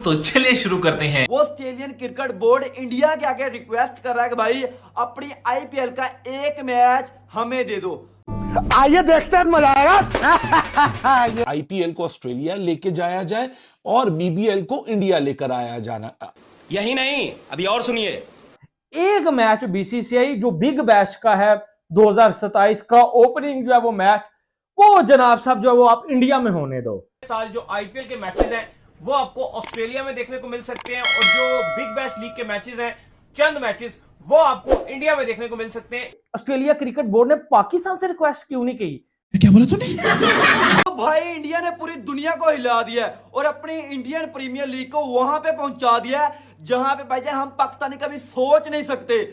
दोस्तों चलिए शुरू करते हैं। वो ऑस्ट्रेलियन क्रिकेट बोर्ड इंडिया के आगे रिक्वेस्ट कर रहा है कि भाई अपनी आईपीएल का एक मैच हमें दे दो। आइए देखते हैं, मजा आएगा। आईपीएल को ऑस्ट्रेलिया लेके जाया जाए और बीबीएल को इंडिया लेकर आया जाना। यही नहीं, अभी और सुनिए। एक मैच बीसीसीआई जो बिग बैश का है 2027 का ओपनिंग जो है वो मैच, वो जनाब साहब जो है वो आप इंडिया में होने दो। साल जो आईपीएल के मैचेस हैं वो आपको ऑस्ट्रेलिया में देखने को मिल सकते हैं और जो बिग बैश लीग के मैचेस हैं, चंद मैचेस, वो आपको इंडिया में देखने को मिल सकते हैं। ऑस्ट्रेलिया क्रिकेट बोर्ड ने पाकिस्तान से रिक्वेस्ट क्यों नहीं की? क्या बोला तूने? तो भाई इंडिया ने पूरी दुनिया को हिला दिया है और अपनी इंडियन प्रीमियर लीग को वहां पे पहुंचा दिया है जहां पे भाईजान हम पाकिस्तानी कभी सोच नहीं सकते।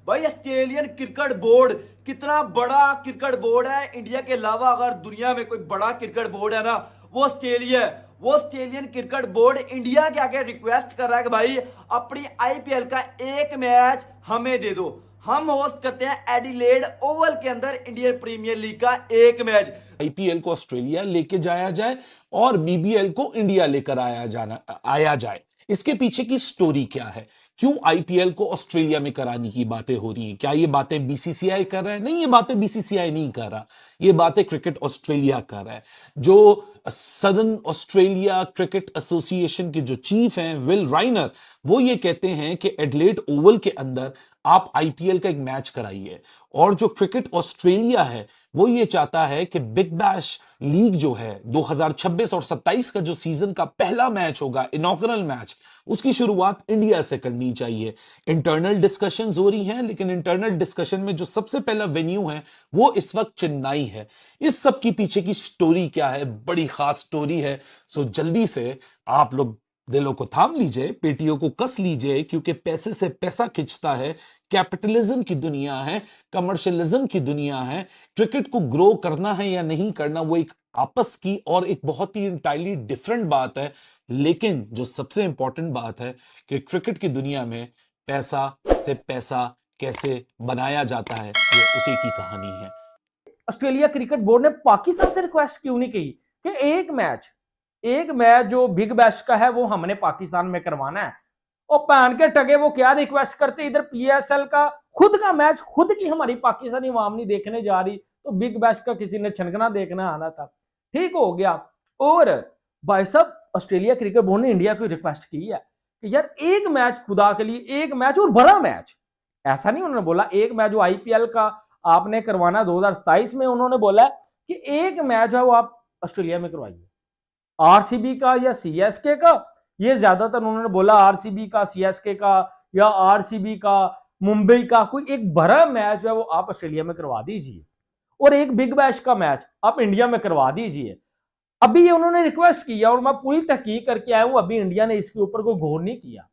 भाई ऑस्ट्रेलियन क्रिकेट बोर्ड कितना बड़ा क्रिकेट बोर्ड है। इंडिया के अलावा अगर दुनिया में कोई बड़ा क्रिकेट बोर्ड है ना, वो ऑस्ट्रेलिया है। वो ऑस्ट्रेलियन क्रिकेट बोर्ड इंडिया के आगे रिक्वेस्ट कर रहा है कि भाई अपनी आईपीएल का एक मैच हमें दे दो। हम होस्ट करते हैं एडिलेड ओवल के अंदर इंडियन प्रीमियर लीग का एक मैच। आईपीएल को ऑस्ट्रेलिया लेके जाया जाए और बीबीएल को इंडिया लेकर आया जाए। इसके पीछे की स्टोरी क्या है? क्यों आईपीएल को ऑस्ट्रेलिया में कराने की बातें हो रही हैं? क्या ये बातें बीसीसीआई कर रहा है? नहीं, ये बातें बीसीसीआई नहीं कर रहा, ये बातें क्रिकेट ऑस्ट्रेलिया कर रहा है। जो सदर्न ऑस्ट्रेलिया क्रिकेट एसोसिएशन के जो चीफ हैं विल राइनर, वो ये कहते हैं कि एडिलेड ओवल के अंदर आप आईपीएल का एक मैच कराइए। और जो क्रिकेट ऑस्ट्रेलिया है वो ये चाहता है कि बिग बैश लीग जो है 2026 और 27 का जो सीजन का पहला मैच होगा, इनॉग्रल मैच, उसकी शुरुआत इंडिया से करनी चाहिए। इंटरनल डिस्कशंस हो रही हैं, लेकिन इंटरनल डिस्कशन में जो सबसे पहला वेन्यू है वो इस वक्त चेन्नई है। इस सब की पीछे की स्टोरी क्या है? बड़ी खास स्टोरी है। सो जल्दी से आप लोग दिलों को थाम लीजिए, पेटियों को कस लीजिए, क्योंकि पैसे से पैसा खिंचता है। कैपिटलिज्म की दुनिया है, कमर्शियलिज्म की दुनिया है। क्रिकेट को ग्रो करना है या नहीं करना, वो एक आपस की और एक बहुत ही इंटायरली डिफरेंट बात है। लेकिन जो सबसे इंपॉर्टेंट बात है कि क्रिकेट की दुनिया में पैसा से पैसा कैसे बनाया जाता है, ये उसी की कहानी है। ऑस्ट्रेलिया क्रिकेट बोर्ड ने पाकिस्तान से रिक्वेस्ट क्यों नहीं की कि एक मैच जो बिग बैश का है वो हमने पाकिस्तान में करवाना है? और पहन के टगे वो क्या रिक्वेस्ट करते, इधर पीएसएल का खुद का मैच खुद की हमारी पाकिस्तानी आवाम नहीं देखने जा रही, तो बिग बैश का किसी ने छनकना देखना आना था, ठीक हो गया। और भाई साहब ऑस्ट्रेलिया क्रिकेट बोर्ड ने इंडिया को रिक्वेस्ट की है कि यार एक मैच, खुदा के लिए एक मैच, और बड़ा मैच। ऐसा नहीं उन्होंने बोला एक मैच जो आईपीएल का आपने करवाना 2027 में, उन्होंने बोला कि एक मैच है वो आप ऑस्ट्रेलिया में करवाइए। आरसीबी का या सीएसके का, ये ज्यादातर उन्होंने बोला आरसीबी का, सीएसके का या आरसीबी का, मुंबई का, कोई एक बड़ा मैच है वो आप ऑस्ट्रेलिया में करवा दीजिए और एक बिग बैश का मैच आप इंडिया में करवा दीजिए। अभी ये उन्होंने रिक्वेस्ट किया और मैं पूरी तहकीक करके आया हूं, अभी इंडिया ने इसके ऊपर कोई गौर नहीं किया।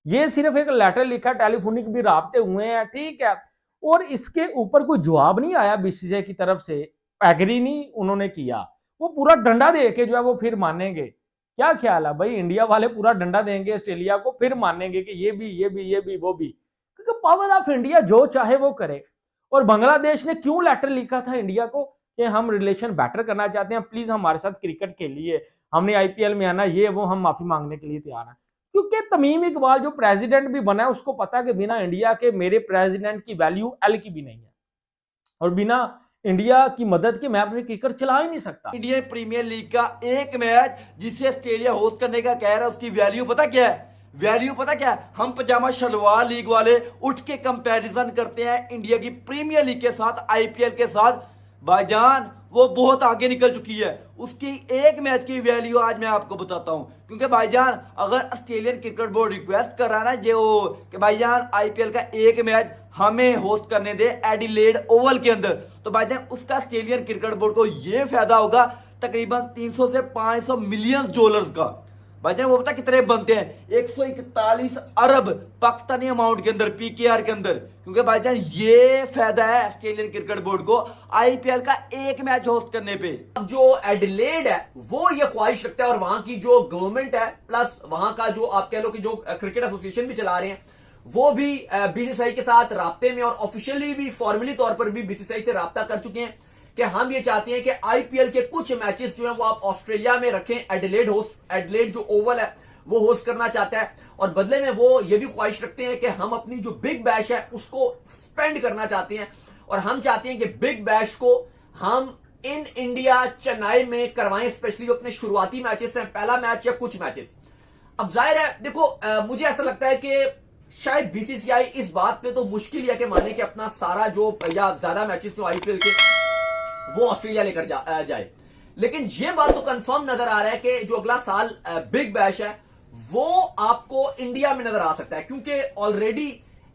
ये सिर्फ एक लेटर लिखा, टेलीफोनिक भी राब्ते हुए हैं, ठीक है, और इसके ऊपर कोई जवाब नहीं आया बीसीसीआई की तरफ से, एग्री नहीं उन्होंने किया। वो पूरा डंडा दे के जो है वो फिर मानेंगे। क्या ख्याल है भाई, इंडिया वाले पूरा डंडा देंगे ऑस्ट्रेलिया को, फिर मानेंगे कि ये भी वो भी, क्योंकि पावर ऑफ इंडिया जो चाहे वो करे। और बांग्लादेश ने क्यों लेटर लिखा था इंडिया को कि हम रिलेशन बेटर करना चाहते हैं, प्लीज हमारे साथ क्रिकेट खेलिए, हमने आईपीएल में आना, ये वो, हम माफी मांगने के लिए तैयार हैं। क्योंकि तमीम इकबाल जो प्रेसिडेंट भी बना है उसको पता है कि बिना इंडिया के मेरे प्रेसिडेंट की वैल्यू एल की भी नहीं है, और बिना इंडिया की मदद के मैं अपने क्रिकेट चला ही नहीं सकता। इंडियन प्रीमियर लीग का एक मैच जिसे ऑस्ट्रेलिया होस्ट करने का कह रहा है, उसकी वैल्यू पता क्या है? वैल्यू पता क्या है? हम पजामा शलवार लीग वाले उठ के कंपैरिजन करते हैं इंडिया की प्रीमियर लीग के साथ, आईपीएल के साथ। भाईजान वो बहुत आगे निकल चुकी है, उसकी एक मैच की वैल्यू आज मैं आपको बताता हूं। क्योंकि भाईजान अगर ऑस्ट्रेलियन क्रिकेट बोर्ड रिक्वेस्ट कर रहा है ना जो कि भाईजान आईपीएल का एक मैच हमें होस्ट करने दे एडिलेड ओवल के अंदर, तो भाईजान उसका ऑस्ट्रेलियन क्रिकेट बोर्ड को यह फायदा होगा तकरीबन 300 से 500 मिलियन डॉलर्स का। भाईजान वो पता कितने बनते हैं? 141 अरब पाकिस्तानी अमाउंट के अंदर, पीकेआर के अंदर। क्योंकि भाईजान ये फायदा है ऑस्ट्रेलियन क्रिकेट बोर्ड को आईपीएल का एक मैच होस्ट करने पे। अब जो एडिलेड है वो ये ख्वाहिश रखता है, और वहां की जो गवर्नमेंट है प्लस वहां का जो आप कह लो कि जो क्रिकेट एसोसिएशन भी चला रहे हैं, वो भी बीसीसीआई के साथ राब्ते में और ऑफिशियली भी फॉर्मली तौर पर भी बीसीसीआई से राब्ता कर चुके हैं कि हम ये चाहते हैं कि आईपीएल के कुछ मैचेस जो हैं वो आप ऑस्ट्रेलिया में रखें। एडिलेड जो ओवल है वो होस्ट करना चाहता है और बदले में वो ये भी ख्वाहिश रखते हैं कि हम अपनी जो बिग बैश है उसको स्पेंड करना चाहते हैं और हम चाहते हैं कि बिग बैश को हम इन इंडिया चेन्नई में करवाएं, स्पेशली जो अपने शुरुआती मैचेस हैं, पहला मैच या कुछ मैचेस। अब जाहिर है देखो, मुझे ऐसा लगता है कि शायद बीसीसीआई इस बात पे तो मुश्किल है कि माने कि अपना सारा जो या ज्यादा मैचेस जो आईपीएल के वो ऑस्ट्रेलिया लेकर जाए, लेकिन ये बात तो कंफर्म नजर आ रहा है कि जो अगला साल बिग बैश है वो आपको इंडिया में नजर आ सकता है, क्योंकि ऑलरेडी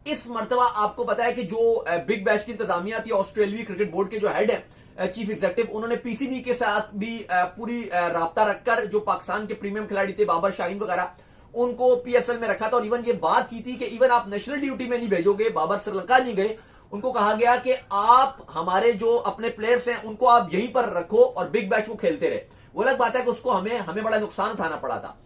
इस मर्तबा आपको पता है कि जो बिग बैश की इंतजामिया थी, ऑस्ट्रेलियाई क्रिकेट बोर्ड के जो हेड है चीफ एग्जीक्यूटिव, उन्होंने पीसीबी के साथ भी पूरी राब्ता रखकर जो पाकिस्तान के प्रीमियम खिलाड़ी थे बाबर शाहीन वगैरह उनको पीएसएल में रखा था और इवन ये बात की थी कि इवन आप नेशनल ड्यूटी में नहीं भेजोगे, बाबर श्रीलंका नहीं गए, उनको कहा गया कि आप हमारे जो अपने प्लेयर्स हैं उनको आप यहीं पर रखो और बिग बैश को खेलते रहे। वो अलग बात है कि उसको हमें बड़ा नुकसान उठाना पड़ा था।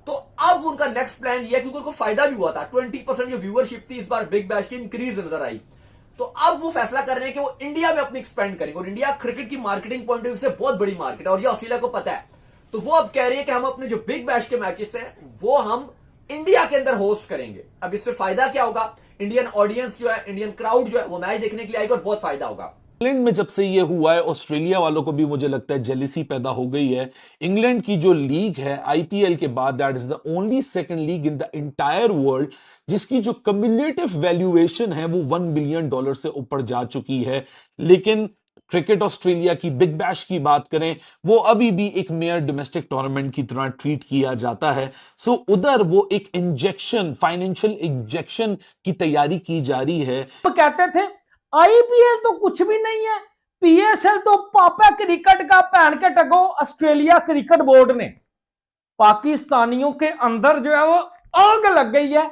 तो अब उनका नेक्स्ट प्लान ये है, क्योंकि उनको फायदा भी हुआ था, 20% जो व्यूअरशिप थी इस बार बिग बैश की इंक्रीज नजर आई, तो अब वो फैसला कर रहे हैं कि वो इंडिया में अपनी एक्सपेंड करेंगे और इंडिया क्रिकेट की मार्केटिंग पॉइंट ऑफ व्यू से बहुत बड़ी मार्केट है और ये ऑस्ट्रेलिया को पता है। तो वो अब कह रहे हैं कि हम अपने जो बिग बैश के मैचेस हैं वो हम इंडिया के अंदर होस्ट करेंगे। अब इससे फायदा क्या होगा, इंडियन ऑडियंस जो है, इंडियन क्राउड जो है वो मैच देखने के लिए आएगी और बहुत फायदा होगा। इंग्लैंड में जब से ये हुआ है ऑस्ट्रेलिया वालों को भी मुझे लगता है जेलिसी पैदा हो गई है। इंग्लैंड की जो लीग है आईपीएल के बाद that is the only second league in the entire world जिसकी जो कम्युलेटिव वैल्यूएशन है वो $1 बिलियन से ऊपर जा चुकी है। लेकिन क्रिकेट ऑस्ट्रेलिया की बिग बैश की बात करें वो अभी भी एक मेयर डोमेस्टिक टूर्नामेंट की तरह ट्रीट किया जाता है। सो उधर वो एक इंजेक्शन, फाइनेंशियल इंजेक्शन की तैयारी की जा रही है। तो कहते थे आईपीएल तो कुछ भी नहीं है, पीएसएल तो पापा क्रिकेट का पहन के टगो। ऑस्ट्रेलिया क्रिकेट बोर्ड ने पाकिस्तानियों के अंदर जो है वो आग लग गई है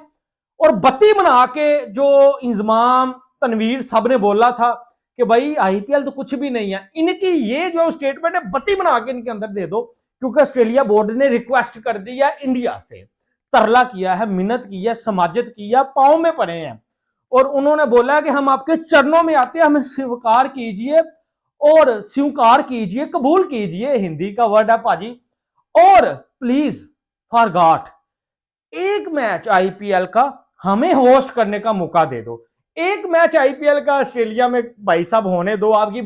और बत्ती बना के जो इंजमाम तनवीर साहब ने बोला था कि भाई आईपीएल तो कुछ भी नहीं है, इनकी ये जो स्टेटमेंट है बत्ती बना के इनके अंदर दे दो, क्योंकि ऑस्ट्रेलिया बोर्ड ने रिक्वेस्ट कर दी है इंडिया से, तरला किया है, मिन्नत की है, समाजत की है, पांव में पड़े हैं और उन्होंने बोला कि हम आपके चरणों में आते हैं, हमें स्वीकार कीजिए और स्वीकार कीजिए, कबूल कीजिए, हिंदी का वर्ड है पाजी, और प्लीज फॉर गॉड एक मैच आईपीएल का हमें होस्ट करने का मौका दे दो। एक मैच आईपीएल का ऑस्ट्रेलिया में भाई साहब होने दो आपकी।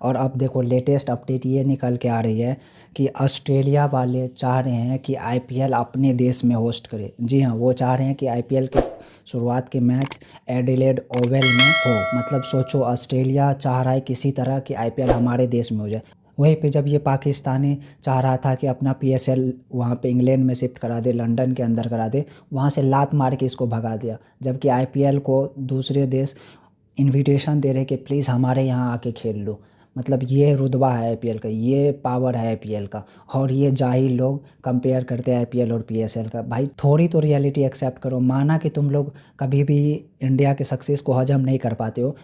और अब देखो लेटेस्ट अपडेट ये निकल के आ रही है कि ऑस्ट्रेलिया वाले चाह रहे हैं कि आईपीएल अपने देश में होस्ट करे। जी हाँ, वो चाह रहे हैं कि आईपीएल के शुरुआत के मैच एडिलेड ओवल में हो। मतलब सोचो, ऑस्ट्रेलिया चाह रहा है किसी तरह कि आईपीएल हमारे देश में हो जाए। वहीं पे जब ये पाकिस्तानी चाह रहा था कि अपना पीएसएल वहाँ पे इंग्लैंड में शिफ्ट करा दे, लंदन के अंदर करा दे, वहाँ से लात मार के इसको भगा दिया। जबकि आईपीएल को दूसरे देश इन्विटेशन दे रहे कि प्लीज़ हमारे यहाँ आके खेल लो। मतलब ये रुतबा है आईपीएल का, ये पावर है आईपीएल का। और ये जाहिल लोग कंपेयर करते हैं आईपीएल और पीएसएल का। भाई थोड़ी तो रियलिटी एक्सेप्ट करो। माना कि तुम लोग कभी भी इंडिया के सक्सेस को हजम नहीं कर पाते हो,